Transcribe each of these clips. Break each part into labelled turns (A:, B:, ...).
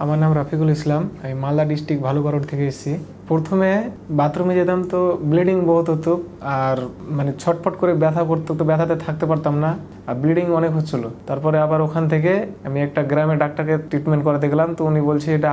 A: আমার নাম রাফিকুল ইসলাম, আমি মালদা ডিস্ট্রিক্ট ভালুকা রোড থেকে এসেছি। প্রথমে বাথরুমে যেতাম তো ব্লিডিং বহুত হতো, আর মানে ছটফট করে ব্যথা করতো, তো ব্যথাতে থাকতে পারতাম না, আর ব্লিডিং অনেক হচ্ছিল। তারপরে আবার ওখান থেকে আমি একটা গ্রামে ডাক্তারকে ট্রিটমেন্ট করাতে গেলাম, তো উনি বলছে এটা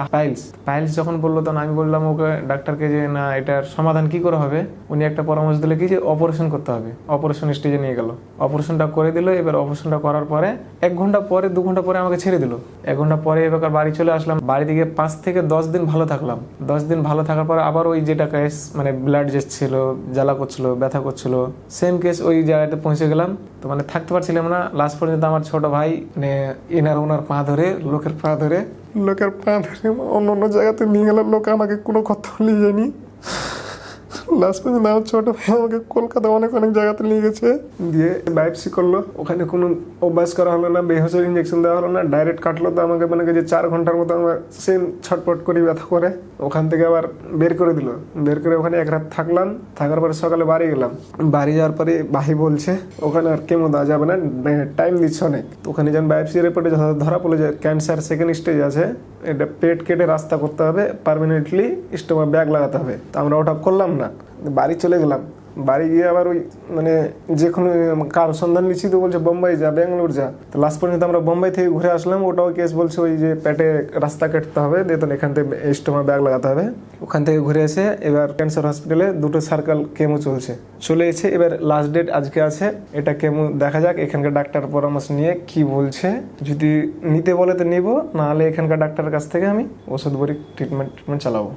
A: পাইলস যখন বললো তখন আমি বললাম ওকে ডাক্তারকে যে না এটার সমাধান কি করে হবে। উনি একটা পরামর্শ দিলে কি যে অপারেশন করতে হবে, অপারেশন স্টেজে নিয়ে গেল, অপারেশনটা করে দিল। এবার অপারেশনটা করার পরে 1 ঘন্টা পরে 2 ঘন্টা পরে আমাকে ছেড়ে দিল। 1 ঘন্টা পরে এবার বাড়ি চলে আসলাম। বাড়ি থেকে 5 থেকে 10 দিন ভালো থাকলাম। 10 দিন ভালো থাকার পরে আবার ওই যেটা কেস, মানে ব্লাড যাচ্ছিল, জ্বালা করছিল, ব্যথা করছিল, সেম কেস ওই জায়গাতে পৌঁছে গেলাম। তো মানে থাকতে পারছিলাম না। লাস্ট পর্যন্ত আমার ছোট ভাই মানে ওনার পা ধরে, লোকের পা ধরে অন্য অন্য জায়গাতে নিয়ে গেল। লোক আমাকে কোনো কথা নিয়ে যায়নি। লাস্ট পর্যন্ত আমার ছোট ভাই আমাকে কলকাতা অনেক জায়গাতে নিয়ে গেছে, দিয়ে বায়োপসি করলো। ওখানে কোনো অভ্যাস করা হলো না, বেহোসের ইঞ্জেকশন দেওয়া হলো না, ডাইরেক্ট কাটলো। তো আমাকে মানে যে 4 ঘন্টার মতো আমার সেম ছটপট করে ব্যথা করে ওখান থেকে আবার বের করে দিল। বের করে ওখানে 1 রাত থাকলাম। থাকার পরে সকালে বাড়ি গেলাম। বাড়ি যাওয়ার পরে ভাই বলছে ওখানে আর কেমো দেওয়া যাবে না, টাইম দিচ্ছে অনেক। তো ওখানে যেন বায়োপসি রিপোর্টে ধরা পড়ে যায় ক্যান্সার 2nd স্টেজ আছে, এটা পেট কেটে রাস্তা করতে হবে, পার্মানেন্টলি স্টোমা ব্যাগ লাগাতে হবে। তো আমরা ওটা করলাম না, বাড়ি চলে গেলাম। বাড়ি গিয়ে আবার ওই মানে যে কোনো কার সন্ধান নিচ্ছি, তো বলছে বোম্বাই যা, ব্যাঙ্গালোর যা। তো লাস্ট পর্যন্ত আমরা বোম্বাই থেকে ঘুরে আসলাম। ওটাও কেস বলছে ওই যে পেটে রাস্তা কাটতে হবে, দিয়ে এখান থেকে স্টোমা ব্যাগ লাগাতে হবে। ওখান থেকে ঘুরে এসে এবার ক্যান্সার হসপিটালে 2টো সার্কেল কেমো চলে এসে এবার লাস্ট ডেট আজকে আছে। এটা কেমো দেখা যাক এখানকার ডাক্তার পরামর্শ নিয়ে কি বলছে। যদি নিতে বলে তো নিব, নাহলে এখানকার ডাক্তারের কাছ থেকে আমি ওষুধ বড়ি ট্রিটমেন্ট চালাবো।